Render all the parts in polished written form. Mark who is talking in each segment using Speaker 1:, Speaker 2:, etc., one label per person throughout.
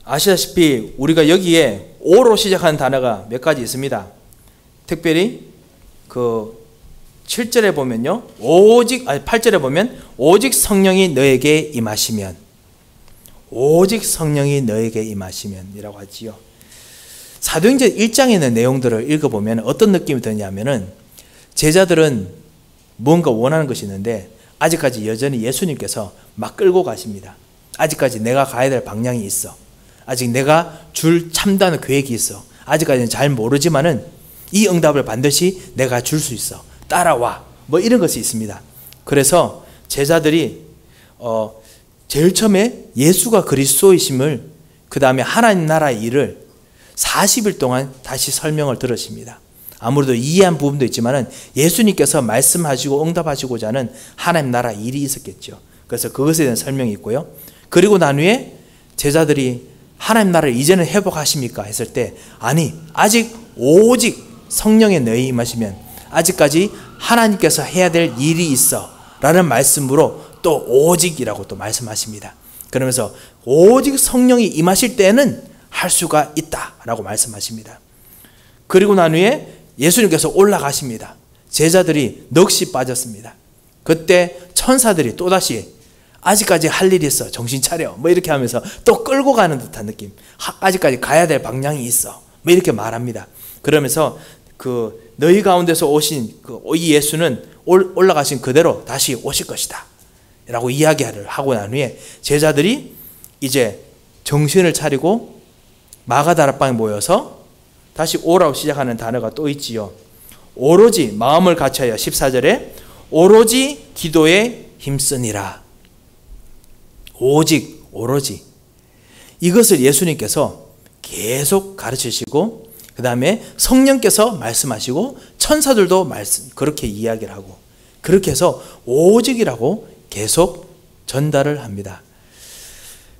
Speaker 1: 아시다시피 우리가 여기에 오로 시작하는 단어가 몇 가지 있습니다. 특별히 그 7절에 보면요, 8절에 보면 오직 성령이 너에게 임하시면, 오직 성령이 너에게 임하시면 이라고 하지요. 사도행전 1장에 있는 내용들을 읽어보면 어떤 느낌이 드냐면은, 제자들은 뭔가 원하는 것이 있는데 아직까지 여전히 예수님께서 막 끌고 가십니다. 아직까지 내가 가야 될 방향이 있어. 아직 내가 줄 참다는 계획이 있어. 아직까지는 잘 모르지만은 이 응답을 반드시 내가 줄 수 있어. 따라와. 뭐 이런 것이 있습니다. 그래서 제자들이 제일 처음에 예수가 그리스도이심을, 그 다음에 하나님 나라의 일을 40일 동안 다시 설명을 들으십니다. 아무래도 이해한 부분도 있지만은 예수님께서 말씀하시고 응답하시고자 하는 하나님 나라 일이 있었겠죠. 그래서 그것에 대한 설명이 있고요. 그리고 난 후에 제자들이 하나님 나라를 이제는 회복하십니까? 했을 때, 아니, 아직 오직 성령의 너희 임하시면 아직까지 하나님께서 해야 될 일이 있어 라는 말씀으로 또 오직이라고 또 말씀하십니다. 그러면서 오직 성령이 임하실 때는 할 수가 있다 라고 말씀하십니다. 그리고 난 후에 예수님께서 올라가십니다. 제자들이 넋이 빠졌습니다. 그때 천사들이 또다시 아직까지 할 일이 있어, 정신 차려, 뭐 이렇게 하면서 또 끌고 가는 듯한 느낌. 아직까지 가야 될 방향이 있어, 뭐 이렇게 말합니다. 그러면서 그 너희 가운데서 오신 이 예수는 올라가신 그대로 다시 오실 것이다 라고 이야기를 하고 난 후에 제자들이 이제 정신을 차리고 마가다락방에 모여서 다시 오라고 시작하는 단어가 또 있지요. 오로지 마음을 갖춰야, 14절에 오로지 기도에 힘쓰니라. 오직, 오로지. 이것을 예수님께서 계속 가르치시고, 그 다음에 성령께서 말씀하시고, 천사들도 그렇게 이야기를 하고, 그렇게 해서 오직이라고 계속 전달을 합니다.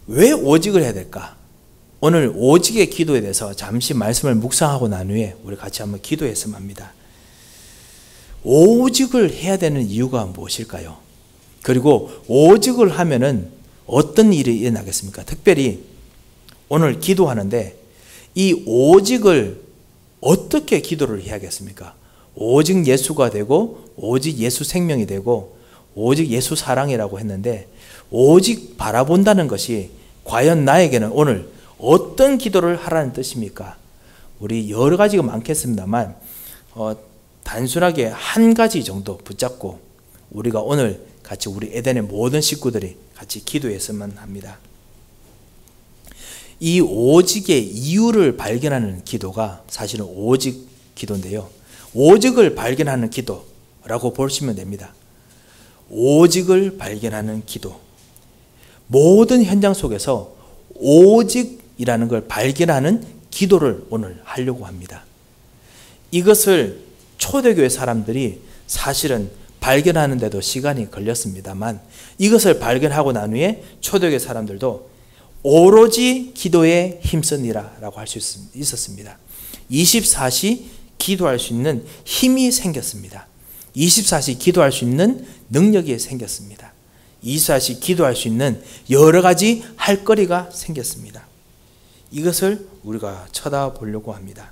Speaker 1: 왜 오직을 해야 될까? 오늘 오직의 기도에 대해서 잠시 말씀을 묵상하고 난 후에 우리 같이 한번 기도했으면 합니다. 오직을 해야 되는 이유가 무엇일까요? 그리고 오직을 하면은 어떤 일이 일어나겠습니까? 특별히 오늘 기도하는데 이 오직을 어떻게 기도를 해야겠습니까? 오직 예수가 되고, 오직 예수 생명이 되고, 오직 예수 사랑이라고 했는데, 오직 바라본다는 것이 과연 나에게는 오늘 어떤 기도를 하라는 뜻입니까? 우리 여러 가지가 많겠습니다만 단순하게 한 가지 정도 붙잡고 우리가 오늘 같이 우리 에덴의 모든 식구들이 같이 기도했으면 합니다. 이 오직의 이유를 발견하는 기도가 사실은 오직 기도인데요. 오직을 발견하는 기도라고 보시면 됩니다. 오직을 발견하는 기도. 모든 현장 속에서 오직이라는 걸 발견하는 기도를 오늘 하려고 합니다. 이것을 초대교회 사람들이 사실은 발견하는데도 시간이 걸렸습니다만, 이것을 발견하고 난 후에 초대교회 사람들도 오로지 기도에 힘쓰니라 라고 할 수 있었습니다. 24시 기도할 수 있는 힘이 생겼습니다. 24시 기도할 수 있는 능력이 생겼습니다. 24시 기도할 수 있는 여러 가지 할 거리가 생겼습니다. 이것을 우리가 쳐다보려고 합니다.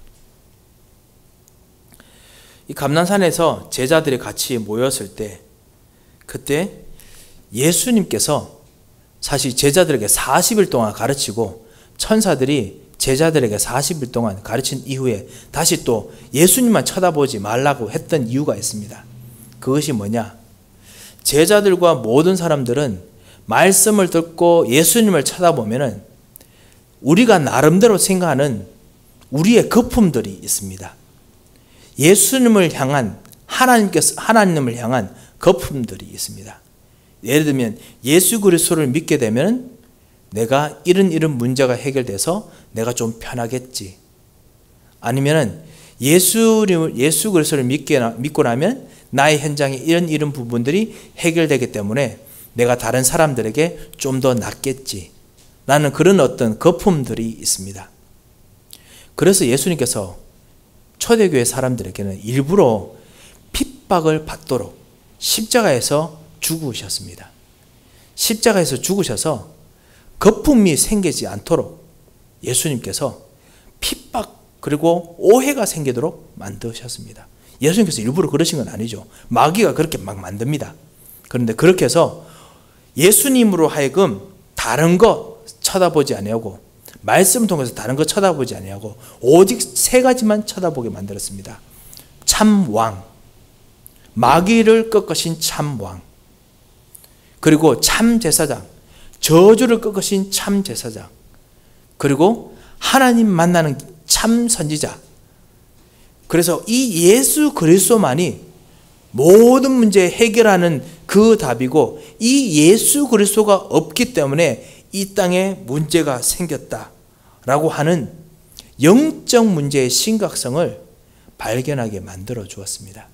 Speaker 1: 이 감난산에서 제자들이 같이 모였을 때, 그때 예수님께서 사실 제자들에게 40일 동안 가르치고 천사들이 제자들에게 40일 동안 가르친 이후에 다시 또 예수님만 쳐다보지 말라고 했던 이유가 있습니다. 그것이 뭐냐? 제자들과 모든 사람들은 말씀을 듣고 예수님을 쳐다보면은 우리가 나름대로 생각하는 우리의 거품들이 있습니다. 예수님을 향한 하나님을 향한 거품들이 있습니다. 예를 들면 예수 그리스도를 믿게 되면 내가 이런 문제가 해결돼서 내가 좀 편하겠지. 아니면은 예수 그리스도를 믿고 나면 나의 현장에 이런 부분들이 해결되기 때문에 내가 다른 사람들에게 좀 더 낫겠지. 라는 그런 어떤 거품들이 있습니다. 그래서 예수님께서 초대교회 사람들에게는 일부러 핍박을 받도록 십자가에서 죽으셨습니다. 십자가에서 죽으셔서 거품이 생기지 않도록 예수님께서 핍박 그리고 오해가 생기도록 만드셨습니다. 예수님께서 일부러 그러신 건 아니죠. 마귀가 그렇게 막 만듭니다. 그런데 그렇게 해서 예수님으로 하여금 다른 거 쳐다보지 아니하고 말씀을 통해서 다른 거 쳐다보지 아니하고 오직 세 가지만 쳐다보게 만들었습니다. 참왕, 마귀를 꺾으신 참왕, 그리고 참제사장, 저주를 꺾으신 참제사장, 그리고 하나님 만나는 참선지자. 그래서 이 예수 그리스도만이 모든 문제 해결하는 그 답이고, 이 예수 그리스도가 없기 때문에 이 땅에 문제가 생겼다라고 하는 영적 문제의 심각성을 발견하게 만들어 주었습니다.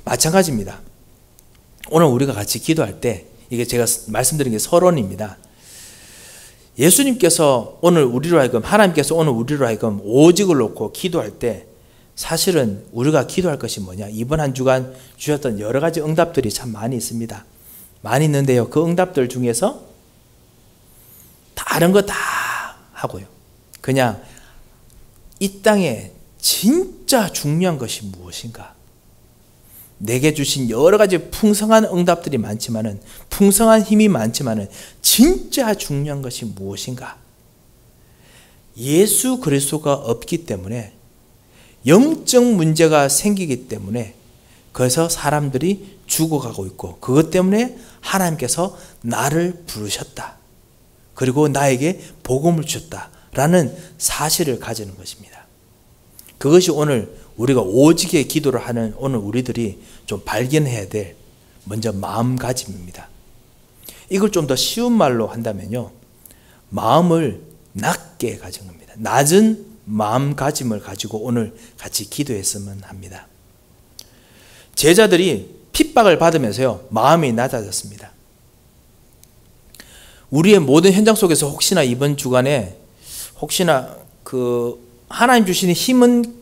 Speaker 1: 마찬가지입니다. 오늘 우리가 같이 기도할 때, 이게 제가 말씀드린 게 서론입니다. 예수님께서 오늘 우리로 하여금, 하나님께서 오늘 우리로 하여금 오직을 놓고 기도할 때 사실은 우리가 기도할 것이 뭐냐? 이번 한 주간 주셨던 여러 가지 응답들이 참 많이 있습니다. 많이 있는데요, 그 응답들 중에서 다른 거 다 하고요, 그냥 이 땅에 진짜 중요한 것이 무엇인가? 내게 주신 여러 가지 풍성한 응답들이 많지만은, 풍성한 힘이 많지만은 진짜 중요한 것이 무엇인가? 예수 그리스도가 없기 때문에, 영적 문제가 생기기 때문에 그래서 사람들이 죽어가고 있고, 그것 때문에 하나님께서 나를 부르셨다, 그리고 나에게 복음을 주셨다라는 사실을 가지는 것입니다. 그것이 오늘 우리가 오직의 기도를 하는 오늘 우리들이 좀 발견해야 될 먼저 마음가짐입니다. 이걸 좀 더 쉬운 말로 한다면요, 마음을 낮게 가진 겁니다. 낮은 마음가짐을 가지고 오늘 같이 기도했으면 합니다. 제자들이 핍박을 받으면서요, 마음이 낮아졌습니다. 우리의 모든 현장 속에서 혹시나 이번 주간에 혹시나 하나님 주시는 힘은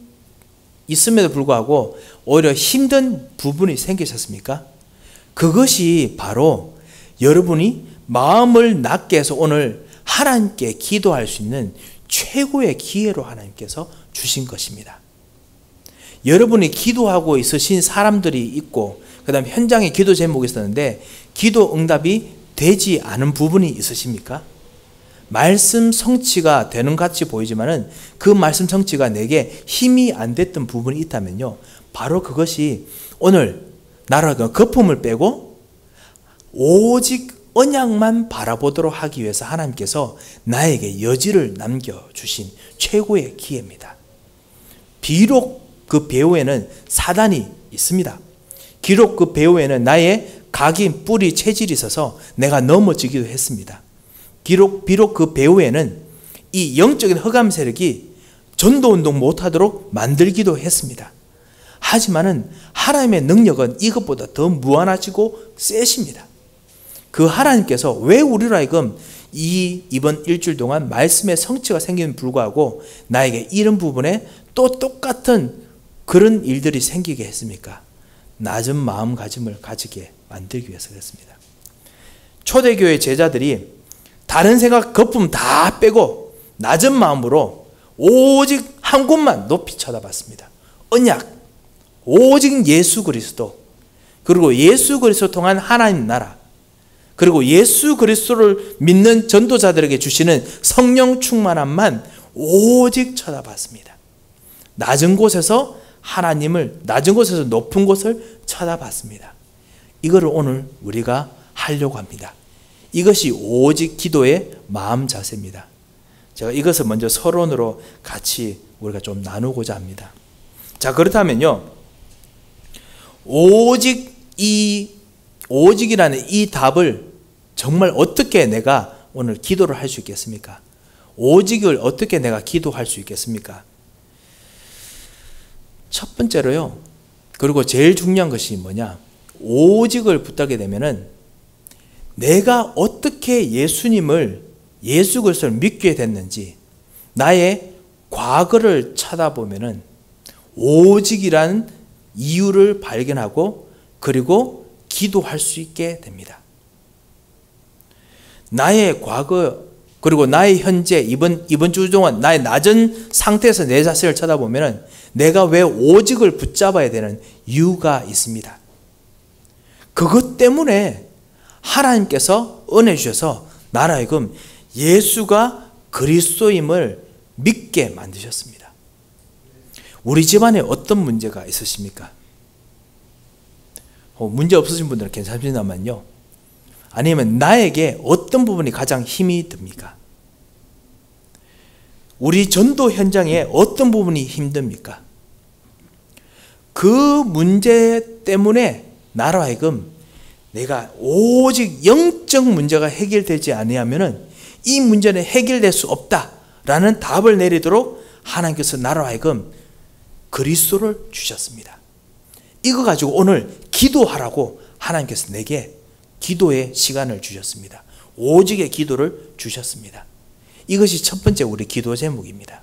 Speaker 1: 있음에도 불구하고 오히려 힘든 부분이 생기셨습니까? 그것이 바로 여러분이 마음을 낮게 해서 오늘 하나님께 기도할 수 있는 최고의 기회로 하나님께서 주신 것입니다. 여러분이 기도하고 있으신 사람들이 있고, 그 다음에 현장에 기도 제목이 있었는데 기도 응답이 되지 않은 부분이 있으십니까? 말씀 성취가 되는 것 같이 보이지만은 그 말씀 성취가 내게 힘이 안 됐던 부분이 있다면요, 바로 그것이 오늘 나라가 거품을 빼고 오직 언약만 바라보도록 하기 위해서 하나님께서 나에게 여지를 남겨주신 최고의 기회입니다. 비록 그 배후에는 사단이 있습니다. 비록 그 배후에는 나의 각인, 뿌리, 체질이 있어서 내가 넘어지기도 했습니다. 비록 그 배후에는 이 영적인 흑암 세력이 전도운동 못하도록 만들기도 했습니다. 하지만은 하나님의 능력은 이것보다 더 무한하시고 세십니다. 그 하나님께서 왜 우리로 하여금 이번 일주일 동안 말씀의 성취가 생기는 불구하고 나에게 이런 부분에 또 똑같은 그런 일들이 생기게 했습니까? 낮은 마음가짐을 가지게 만들기 위해서 그렇습니다. 초대교회 제자들이 다른 생각, 거품 다 빼고 낮은 마음으로 오직 한 곳만 높이 쳐다봤습니다. 언약, 오직 예수 그리스도, 그리고 예수 그리스도 통한 하나님 나라, 그리고 예수 그리스도를 믿는 전도자들에게 주시는 성령 충만함만 오직 쳐다봤습니다. 낮은 곳에서 하나님을, 낮은 곳에서 높은 곳을 쳐다봤습니다. 이거를 오늘 우리가 하려고 합니다. 이것이 오직 기도의 마음 자세입니다. 제가 이것을 먼저 서론으로 같이 우리가 좀 나누고자 합니다. 자, 그렇다면요, 오직이라는 이 답을 정말 어떻게 내가 오늘 기도를 할 수 있겠습니까? 오직을 어떻게 내가 기도할 수 있겠습니까? 첫 번째로요, 그리고 제일 중요한 것이 뭐냐, 오직을 붙들게 되면은 내가 어떻게 예수 그리스도를 믿게 됐는지, 나의 과거를 찾아보면은 오직이라는 이유를 발견하고 그리고 기도할 수 있게 됩니다. 나의 과거 그리고 나의 현재 이번 주 동안 나의 낮은 상태에서 내 자신을 쳐다보면은 내가 왜 오직을 붙잡아야 되는 이유가 있습니다. 그것 때문에 하나님께서 은혜 주셔서 나로 하여금 예수가 그리스도임을 믿게 만드셨습니다. 우리 집안에 어떤 문제가 있으십니까? 문제 없으신 분들은 괜찮습니다만요. 아니면 나에게 어떤 부분이 가장 힘이 듭니까? 우리 전도 현장에 어떤 부분이 힘듭니까? 그 문제 때문에 나로 하여금 내가 오직 영적 문제가 해결되지 아니하면은 이 문제는 해결될 수 없다라는 답을 내리도록 하나님께서 나로 하여금 그리스도를 주셨습니다. 이거 가지고 오늘 기도하라고 하나님께서 내게 기도의 시간을 주셨습니다. 오직의 기도를 주셨습니다. 이것이 첫 번째 우리 기도 제목입니다.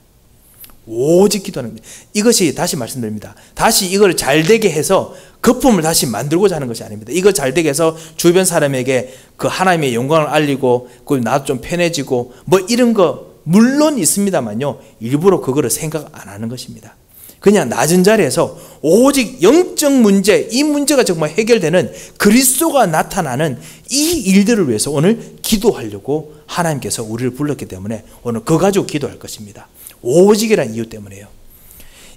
Speaker 1: 오직 기도하는 겁니다. 이것이 다시 말씀드립니다. 다시 이걸 잘되게 해서 거품을 다시 만들고자 하는 것이 아닙니다. 이거 잘되게 해서 주변 사람에게 그 하나님의 영광을 알리고 그리고 나도 좀 편해지고 뭐 이런 거 물론 있습니다만요. 일부러 그거를 생각 안 하는 것입니다. 그냥 낮은 자리에서 오직 영적 문제, 이 문제가 정말 해결되는 그리스도가 나타나는 이 일들을 위해서 오늘 기도하려고 하나님께서 우리를 불렀기 때문에 오늘 그거 가지고 기도할 것입니다. 오직이라는 이유 때문에요.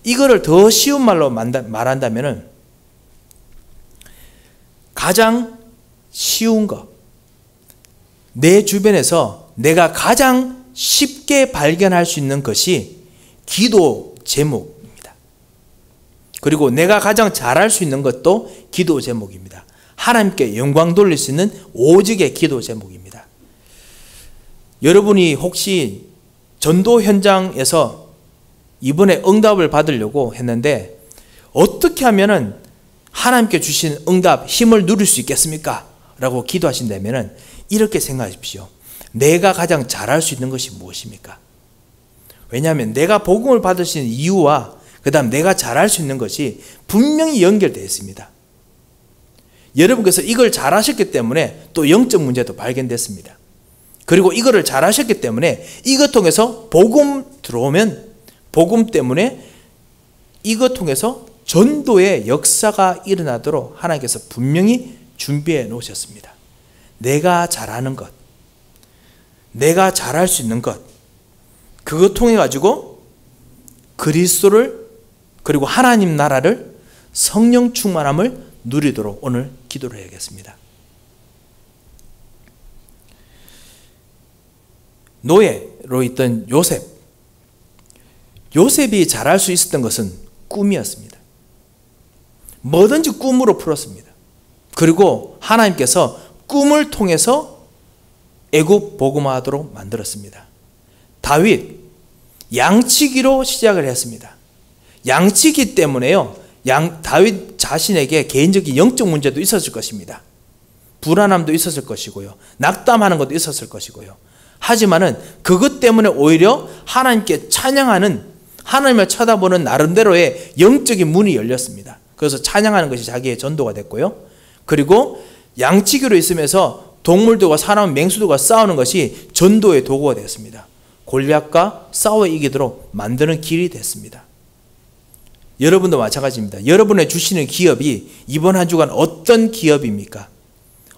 Speaker 1: 이거를 더 쉬운 말로 말한다면 가장 쉬운 것, 내 주변에서 내가 가장 쉽게 발견할 수 있는 것이 기도 제목입니다. 그리고 내가 가장 잘할 수 있는 것도 기도 제목입니다. 하나님께 영광 돌릴 수 있는 오직의 기도 제목입니다. 여러분이 혹시 전도 현장에서 이번에 응답을 받으려고 했는데 어떻게 하면은 하나님께 주신 응답, 힘을 누릴 수 있겠습니까? 라고 기도하신다면 이렇게 생각하십시오. 내가 가장 잘할 수 있는 것이 무엇입니까? 왜냐하면 내가 복음을 받으신 이유와 그 다음 내가 잘할 수 있는 것이 분명히 연결되어 있습니다. 여러분께서 이걸 잘하셨기 때문에 또 영적 문제도 발견됐습니다. 그리고 이거를 잘하셨기 때문에 이것 통해서 복음 들어오면 복음 때문에 이것 통해서 전도의 역사가 일어나도록 하나님께서 분명히 준비해 놓으셨습니다. 내가 잘하는 것, 내가 잘할 수 있는 것, 그것 통해 가지고 그리스도를 그리고 하나님 나라를 성령 충만함을 누리도록 오늘 기도를 해야겠습니다. 노예로 있던 요셉이 잘할 수 있었던 것은 꿈이었습니다. 뭐든지 꿈으로 풀었습니다. 그리고 하나님께서 꿈을 통해서 애굽 복음화하도록 만들었습니다. 다윗 양치기로 시작을 했습니다. 양치기 때문에요. 다윗 자신에게 개인적인 영적 문제도 있었을 것입니다. 불안함도 있었을 것이고요. 낙담하는 것도 있었을 것이고요. 하지만은 그것 때문에 오히려 하나님께 찬양하는, 하나님을 쳐다보는 나름대로의 영적인 문이 열렸습니다. 그래서 찬양하는 것이 자기의 전도가 됐고요. 그리고 양치기로 있으면서 동물들과 사람, 맹수들과 싸우는 것이 전도의 도구가 되었습니다. 골리앗과 싸워 이기도록 만드는 길이 됐습니다. 여러분도 마찬가지입니다. 여러분의 주시는 기업이 이번 한 주간 어떤 기업입니까?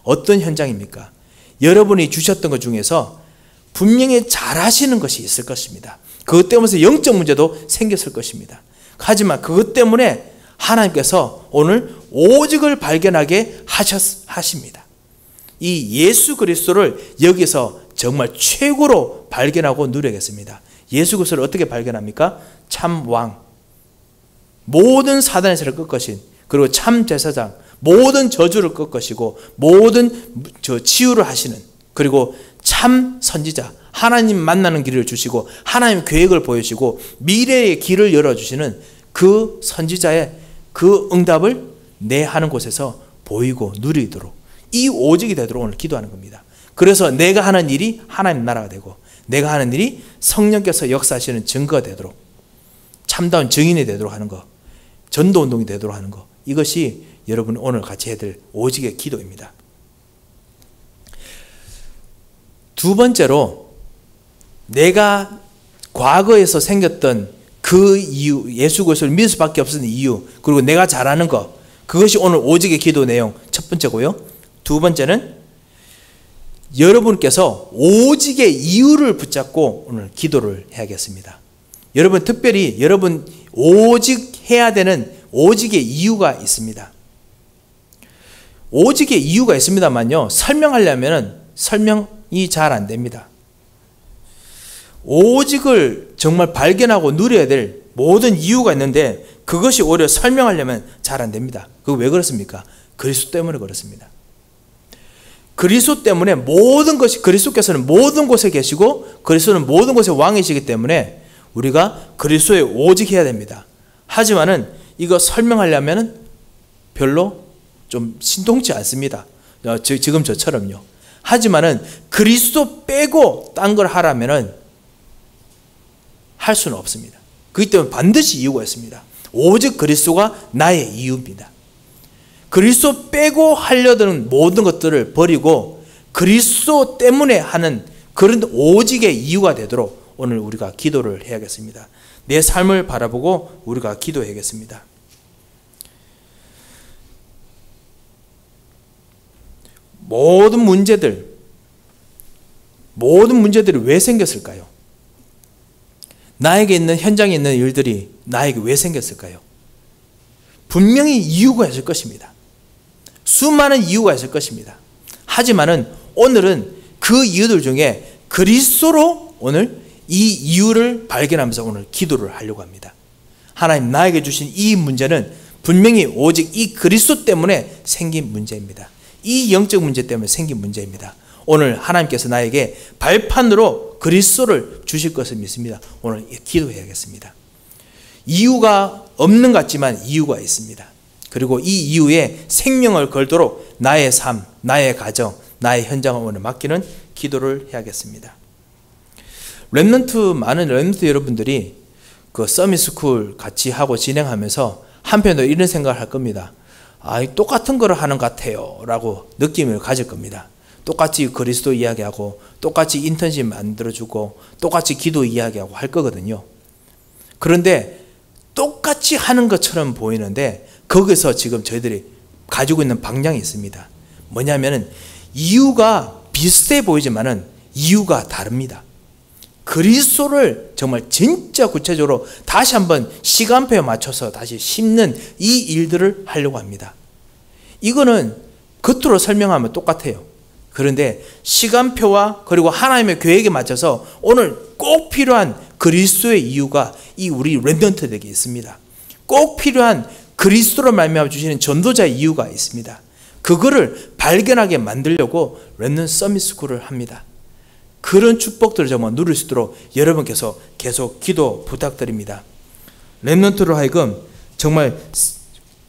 Speaker 1: 어떤 현장입니까? 여러분이 주셨던 것 중에서 분명히 잘하시는 것이 있을 것입니다. 그것 때문에 영적 문제도 생겼을 것입니다. 하지만 그것 때문에 하나님께서 오늘 오직을 발견하게 하십니다. 이 예수 그리스도를 여기서 정말 최고로 발견하고 누려야겠습니다. 예수 그리스도를 어떻게 발견합니까? 참 왕, 모든 사단의 세를 꺾으신, 그리고 참 제사장, 모든 저주를 꺾으시고 모든 치유를 하시는, 그리고 참 선지자, 하나님 만나는 길을 주시고 하나님 계획을 보여주시고 미래의 길을 열어주시는 그 선지자의 그 응답을 내 하는 곳에서 보이고 누리도록, 이 오직이 되도록 오늘 기도하는 겁니다. 그래서 내가 하는 일이 하나님 나라가 되고 내가 하는 일이 성령께서 역사하시는 증거가 되도록 참다운 증인이 되도록 하는 것, 전도운동이 되도록 하는 것, 이것이 여러분 오늘 같이 해야 될 오직의 기도입니다. 두 번째로, 내가 과거에서 생겼던 그 이유, 예수 그리스도를 믿을 수밖에 없는 이유, 그리고 내가 잘하는 것, 그것이 오늘 오직의 기도 내용 첫 번째고요. 두 번째는 여러분께서 오직의 이유를 붙잡고 오늘 기도를 해야겠습니다. 여러분, 특별히 여러분 오직 해야 되는 오직의 이유가 있습니다. 오직의 이유가 있습니다만요, 설명하려면 설명이 잘 안 됩니다. 오직을 정말 발견하고 누려야 될 모든 이유가 있는데 그것이 오히려 설명하려면 잘 안 됩니다. 그거 왜 그렇습니까? 그리스도 때문에 그렇습니다. 그리스도 때문에 모든 것이, 그리스도께서는 모든 곳에 계시고 그리스도는 모든 곳의 왕이시기 때문에 우리가 그리스도에 오직해야 됩니다. 하지만은 이거 설명하려면 별로 좀 신통치 않습니다. 지금 저처럼요. 하지만은 그리스도 빼고 딴 걸 하라면은 할 수는 없습니다. 그렇기 때문에 반드시 이유가 있습니다. 오직 그리스도가 나의 이유입니다. 그리스도 빼고 하려던 모든 것들을 버리고 그리스도 때문에 하는 그런 오직의 이유가 되도록 오늘 우리가 기도를 해야겠습니다. 내 삶을 바라보고 우리가 기도해야겠습니다. 모든 문제들이 왜 생겼을까요? 나에게 있는, 현장에 있는 일들이 나에게 왜 생겼을까요? 분명히 이유가 있을 것입니다. 수많은 이유가 있을 것입니다. 하지만은 오늘은 그 이유들 중에 그리스도로 오늘 이 이유를 발견하면서 오늘 기도를 하려고 합니다. 하나님, 나에게 주신 이 문제는 분명히 오직 이 그리스도 때문에 생긴 문제입니다. 이 영적 문제 때문에 생긴 문제입니다. 오늘 하나님께서 나에게 발판으로 그리스도를 주실 것을 믿습니다. 오늘 기도해야겠습니다. 이유가 없는 것 같지만 이유가 있습니다. 그리고 이 이유에 생명을 걸도록 나의 삶, 나의 가정, 나의 현장을 오늘 맡기는 기도를 해야겠습니다. 많은 렘넌트 여러분들이 그 서밋스쿨 같이 하고 진행하면서 한편으로 이런 생각을 할 겁니다. 똑같은 걸 하는 것 같아요 라고 느낌을 가질 겁니다. 똑같이 그리스도 이야기하고 똑같이 인턴십 만들어주고 똑같이 기도 이야기하고 할 거거든요. 그런데 똑같이 하는 것처럼 보이는데 거기서 지금 저희들이 가지고 있는 방향이 있습니다. 뭐냐면은 이유가 비슷해 보이지만은 이유가 다릅니다. 그리스도를 정말 진짜 구체적으로 다시 한번 시간표에 맞춰서 다시 심는 이 일들을 하려고 합니다. 이거는 겉으로 설명하면 똑같아요. 그런데 시간표와 그리고 하나님의 계획에 맞춰서 오늘 꼭 필요한 그리스도의 이유가 이 우리 렘넌트들에게 있습니다. 꼭 필요한 그리스도로 말미암아 주시는 전도자의 이유가 있습니다. 그거를 발견하게 만들려고 렘넌트 서밋스쿨을 합니다. 그런 축복들을 정말 누릴 수 있도록 여러분께서 계속 기도 부탁드립니다. 렘넌트로 하여금 정말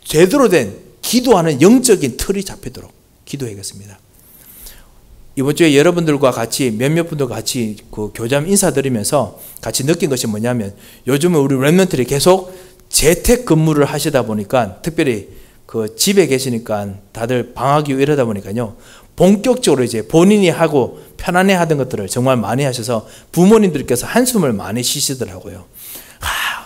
Speaker 1: 제대로 된 기도하는 영적인 틀이 잡히도록 기도해야겠습니다. 이번 주에 여러분들과 같이 몇몇 분들과 같이 그 교잠 인사드리면서 같이 느낀 것이 뭐냐면 요즘은 우리 렘넌트들이 계속 재택 근무를 하시다 보니까 특별히 그 집에 계시니까 다들 방학이 이러다 보니까요. 본격적으로 이제 본인이 하고 편안해 하던 것들을 정말 많이 하셔서 부모님들께서 한숨을 많이 쉬시더라고요.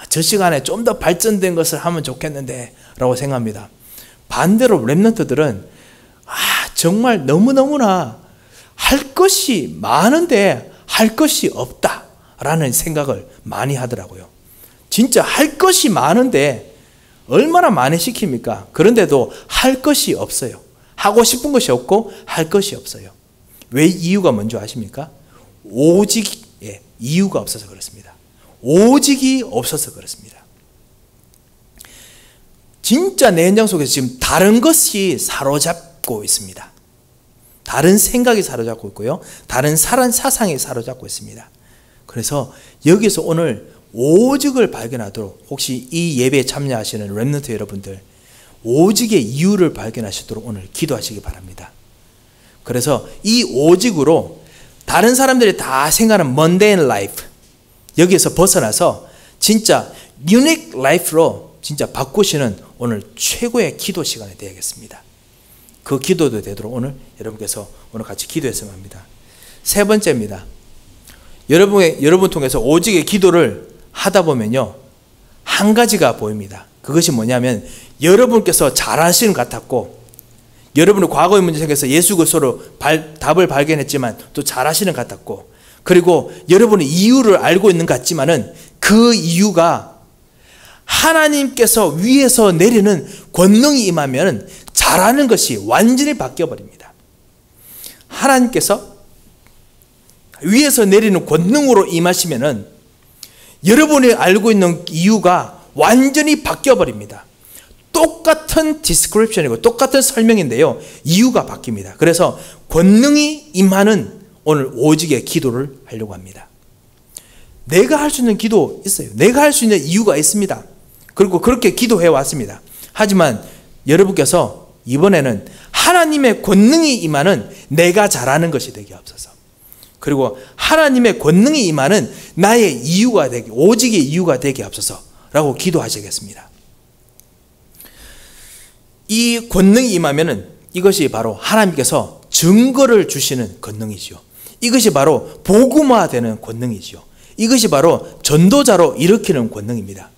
Speaker 1: 저 시간에 좀 더 발전된 것을 하면 좋겠는데 라고 생각합니다. 반대로 렘넌트들은 정말 너무너무나 할 것이 많은데 할 것이 없다라는 생각을 많이 하더라고요. 진짜 할 것이 많은데 얼마나 많이 시킵니까? 그런데도 할 것이 없어요. 하고 싶은 것이 없고 할 것이 없어요. 왜 이유가 뭔지 아십니까? 오직의 이유가 없어서 그렇습니다. 오직이 없어서 그렇습니다. 진짜 내 현장 속에서 지금 다른 것이 사로잡고 있습니다. 다른 생각이 사로잡고 있고요. 다른 사상이 사로잡고 있습니다. 그래서 여기서 오늘 오직을 발견하도록 혹시 이 예배에 참여하시는 렘넌트 여러분들 오직의 이유를 발견하시도록 오늘 기도하시기 바랍니다. 그래서 이 오직으로 다른 사람들이 다 생각하는 mundane life 여기에서 벗어나서 진짜 유닉 라이프로 진짜 바꾸시는 오늘 최고의 기도 시간이 되야겠습니다. 그 기도도 되도록 오늘 여러분께서 오늘 같이 기도했으면 합니다. 세 번째입니다. 여러분 통해서 오직의 기도를 하다 보면요, 한 가지가 보입니다. 그것이 뭐냐면 여러분께서 잘하시는 것 같았고, 여러분의 과거의 문제 생겨서 예수 그리스도로 답을 발견했지만 또 잘하시는 것 같았고, 그리고 여러분의 이유를 알고 있는 것 같지만은 그 이유가 하나님께서 위에서 내리는 권능이 임하면 잘하는 것이 완전히 바뀌어버립니다. 하나님께서 위에서 내리는 권능으로 임하시면은 여러분이 알고 있는 이유가 완전히 바뀌어버립니다. 똑같은 디스크립션이고 똑같은 설명인데요, 이유가 바뀝니다. 그래서 권능이 임하는 오늘 오직의 기도를 하려고 합니다. 내가 할 수 있는 기도 있어요. 내가 할 수 있는 이유가 있습니다. 그리고 그렇게 기도해 왔습니다. 하지만 여러분께서 이번에는 하나님의 권능이 임하는 내가 잘하는 것이 되게 없어서, 그리고 하나님의 권능이 임하는 나의 이유가 되게, 오직의 이유가 되게 없어서 라고 기도하시겠습니다. 이 권능이 임하면은 이것이 바로 하나님께서 증거를 주시는 권능이죠. 이것이 바로 복음화되는 권능이죠. 이것이 바로 전도자로 일으키는 권능입니다.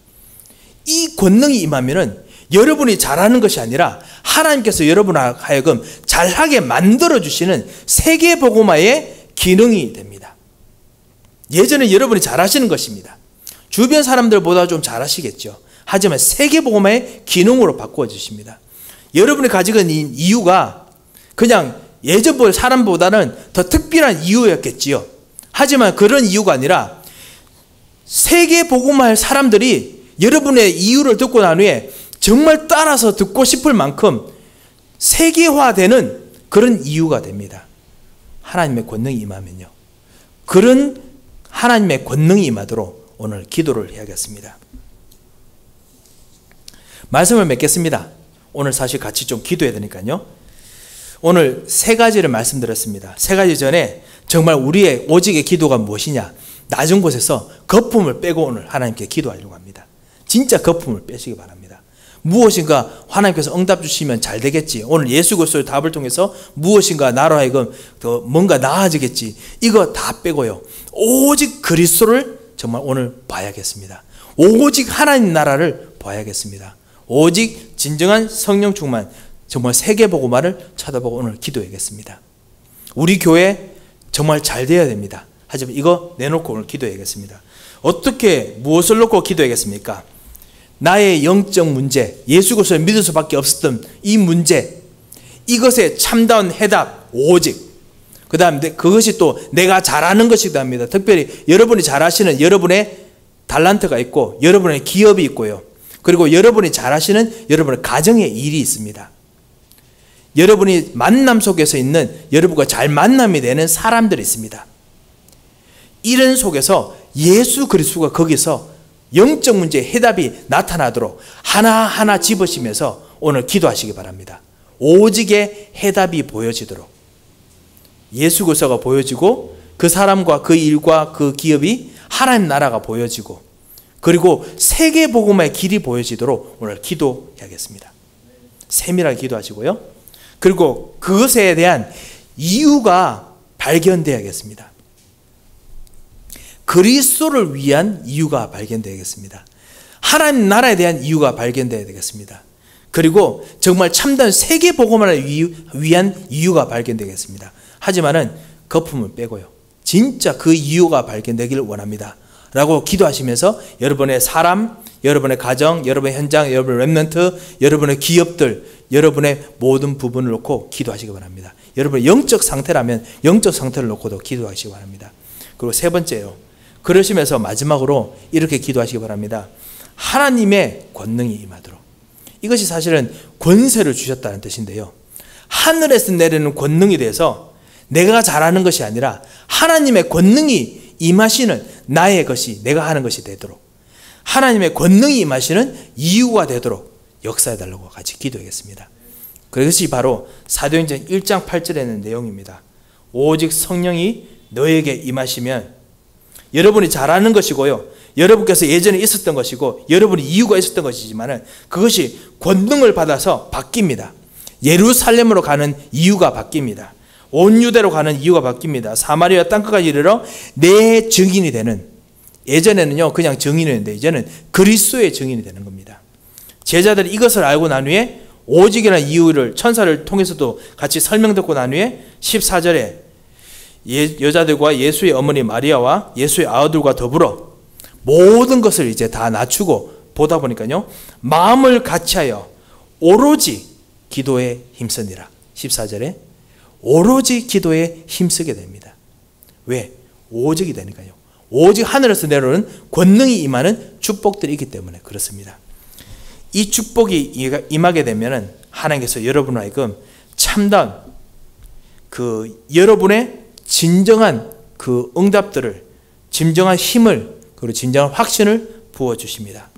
Speaker 1: 이 권능이 임하면은 여러분이 잘하는 것이 아니라 하나님께서 여러분 하여금 잘하게 만들어 주시는 세계 복음화의 기능이 됩니다. 예전에 여러분이 잘하시는 것입니다. 주변 사람들보다 좀 잘하시겠죠. 하지만 세계 복음화의 기능으로 바꾸어 주십니다. 여러분이 가지고 있는 이유가 그냥 예전 사람보다는 더 특별한 이유였겠지요. 하지만 그런 이유가 아니라 세계 복음화의 사람들이 여러분의 이유를 듣고 난 후에 정말 따라서 듣고 싶을 만큼 세계화되는 그런 이유가 됩니다. 하나님의 권능이 임하면요, 그런 하나님의 권능이 임하도록 오늘 기도를 해야겠습니다. 말씀을 맺겠습니다. 오늘 사실 같이 좀 기도해야 되니까요. 오늘 세 가지를 말씀드렸습니다. 세 가지 전에 정말 우리의 오직의 기도가 무엇이냐, 낮은 곳에서 거품을 빼고 오늘 하나님께 기도하려고 합니다. 진짜 거품을 빼시기 바랍니다. 무엇인가 하나님께서 응답 주시면 잘 되겠지, 오늘 예수 그리스도의 답을 통해서 무엇인가 나로 하여금 더 뭔가 나아지겠지, 이거 다 빼고요, 오직 그리스도를 정말 오늘 봐야겠습니다. 오직 하나님 나라를 봐야겠습니다. 오직 진정한 성령 충만, 정말 세계 복음화를 쳐다보고 오늘 기도해야겠습니다. 우리 교회 정말 잘 돼야 됩니다. 하지만 이거 내놓고 오늘 기도해야겠습니다. 어떻게 무엇을 놓고 기도해야겠습니까? 나의 영적 문제, 예수 그리스도를 믿을 수밖에 없었던 이 문제, 이것에 참다운 해답 오직, 그 다음에 그것이 또 내가 잘하는 것이기도 합니다. 특별히 여러분이 잘하시는 여러분의 달란트가 있고 여러분의 기업이 있고요, 그리고 여러분이 잘하시는 여러분의 가정의 일이 있습니다. 여러분이 만남 속에서 있는 여러분과 잘 만남이 되는 사람들이 있습니다. 이런 속에서 예수 그리스도가 거기서 영적 문제의 해답이 나타나도록 하나하나 집으시면서 오늘 기도하시기 바랍니다. 오직의 해답이 보여지도록, 예수 그리스도가 보여지고 그 사람과 그 일과 그 기업이 하나님 나라가 보여지고, 그리고 세계 복음의 길이 보여지도록 오늘 기도해야겠습니다. 세밀하게 기도하시고요, 그리고 그것에 대한 이유가 발견되어야겠습니다. 그리스도를 위한 이유가 발견되어야겠습니다. 하나님 나라에 대한 이유가 발견되어야 되겠습니다. 그리고 정말 참된 세계 복음을 위한 이유가 발견되겠습니다. 하지만은 거품을 빼고요, 진짜 그 이유가 발견되기를 원합니다 라고 기도하시면서 여러분의 사람, 여러분의 가정, 여러분의 현장, 여러분의 렘넌트, 여러분의 기업들, 여러분의 모든 부분을 놓고 기도하시기 바랍니다. 여러분의 영적 상태라면 영적 상태를 놓고도 기도하시기 바랍니다. 그리고 세 번째요, 그러시면서 마지막으로 이렇게 기도하시기 바랍니다. 하나님의 권능이 임하도록. 이것이 사실은 권세를 주셨다는 뜻인데요, 하늘에서 내리는 권능에 대해서 내가 잘하는 것이 아니라 하나님의 권능이 임하시는 나의 것이, 내가 하는 것이 되도록, 하나님의 권능이 임하시는 이유가 되도록 역사해달라고 같이 기도하겠습니다. 그것이 바로 사도행전 1장 8절에 있는 내용입니다. 오직 성령이 너에게 임하시면 여러분이 잘하는 것이고요, 여러분께서 예전에 있었던 것이고 여러분이 이유가 있었던 것이지만 그것이 권능을 받아서 바뀝니다. 예루살렘으로 가는 이유가 바뀝니다. 온 유대로 가는 이유가 바뀝니다. 사마리아 땅끝까지 이르러 내 증인이 되는, 예전에는요 그냥 증인이었는데 이제는 그리스도의 증인이 되는 겁니다. 제자들이 이것을 알고 난 후에 오직이라는 이유를 천사를 통해서도 같이 설명 듣고 난 후에 14절에 여자들과 예수의 어머니 마리아와 예수의 아들과 더불어 모든 것을 이제 다 낮추고 보다 보니까요 마음을 같이하여 오로지 기도에 힘쓰니라. 14절에 오로지 기도에 힘쓰게 됩니다. 왜? 오직이 되니까요. 오직 하늘에서 내려오는 권능이 임하는 축복들이 있기 때문에 그렇습니다. 이 축복이 임하게 되면은 하나님께서 여러분을 하여금 참다운 여러분의 진정한 응답들을, 진정한 힘을, 그리고 진정한 확신을 부어 주십니다.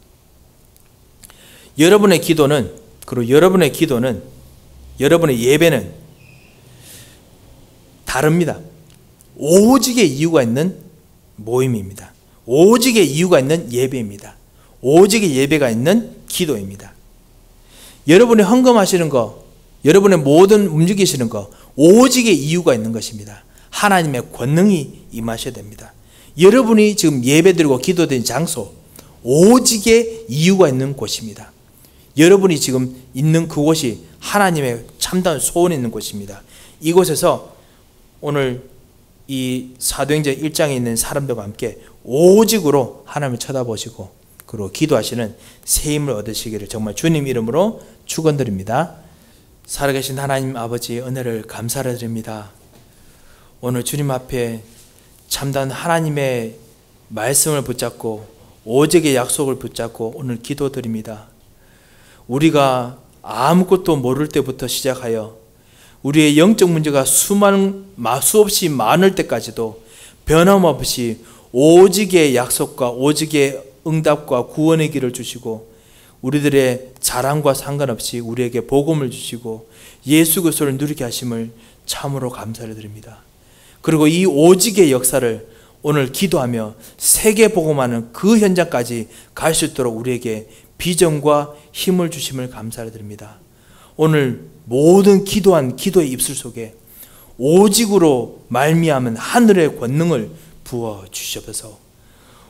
Speaker 1: 여러분의 기도는, 그리고 여러분의 예배는 다릅니다. 오직의 이유가 있는 모임입니다. 오직의 이유가 있는 예배입니다. 오직의 예배가 있는 기도입니다. 여러분이 헌금하시는 거, 여러분의 모든 움직이시는 거 오직의 이유가 있는 것입니다. 하나님의 권능이 임하셔야 됩니다. 여러분이 지금 예배드리고 기도드린 장소 오직의 이유가 있는 곳입니다. 여러분이 지금 있는 그곳이 하나님의 참다운 소원이 있는 곳입니다. 이곳에서 오늘 이 사도행전 1장에 있는 사람들과 함께 오직으로 하나님을 쳐다보시고 그리고 기도하시는 새 힘을 얻으시기를 정말 주님 이름으로 축원드립니다. 살아계신 하나님 아버지 은혜를 감사를 드립니다. 오늘 주님 앞에 참다운 하나님의 말씀을 붙잡고 오직의 약속을 붙잡고 오늘 기도드립니다. 우리가 아무것도 모를 때부터 시작하여 우리의 영적 문제가 수없이 많을 때까지도 변함없이 오직의 약속과 오직의 응답과 구원의 길을 주시고 우리들의 자랑과 상관없이 우리에게 복음을 주시고 예수 그리스도를 누리게 하심을 참으로 감사를 드립니다. 그리고 이 오직의 역사를 오늘 기도하며 세계 복음하는 그 현장까지 갈 수 있도록 우리에게 비전과 힘을 주심을 감사를 드립니다. 오늘 모든 기도한 기도의 입술 속에 오직으로 말미암은 하늘의 권능을 부어 주시옵소서.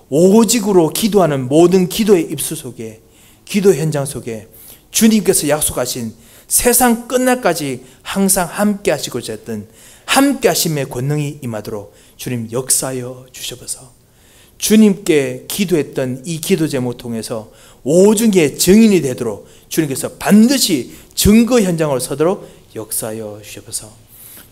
Speaker 1: 오직으로 기도하는 모든 기도의 입술 속에, 기도 현장 속에 주님께서 약속하신 세상 끝날까지 항상 함께 하시고자 했던 함께 하심의 권능이 임하도록 주님 역사하여 주시옵소서. 주님께 기도했던 이 기도 제목을 통해서 오중의 증인이 되도록 주님께서 반드시 증거 현장으로 서도록 역사하여 주시옵소서.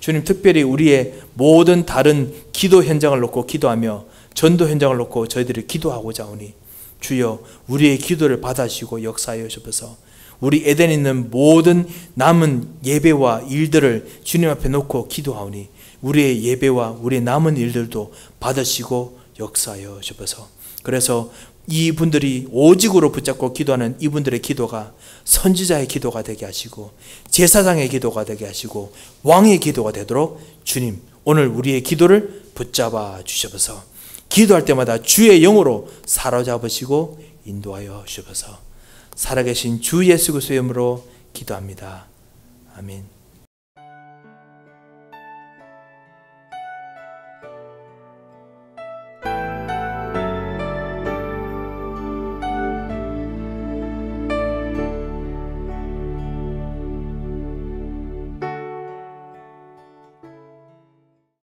Speaker 1: 주님 특별히 우리의 모든 다른 기도 현장을 놓고 기도하며 전도 현장을 놓고 저희들이 기도하고자 하오니 주여 우리의 기도를 받아주시고 역사하여 주옵소서. 우리 에덴에 있는 모든 남은 예배와 일들을 주님 앞에 놓고 기도하오니 우리의 예배와 우리의 남은 일들도 받으시고 역사하여 주옵소서. 그래서 이분들이 오직으로 붙잡고 기도하는 이분들의 기도가 선지자의 기도가 되게 하시고 제사장의 기도가 되게 하시고 왕의 기도가 되도록 주님 오늘 우리의 기도를 붙잡아 주시옵소서. 기도할 때마다 주의 영으로 사로잡으시고 인도하여 주옵소서. 살아계신 주 예수 그리스도의 이름으로 기도합니다. 아멘.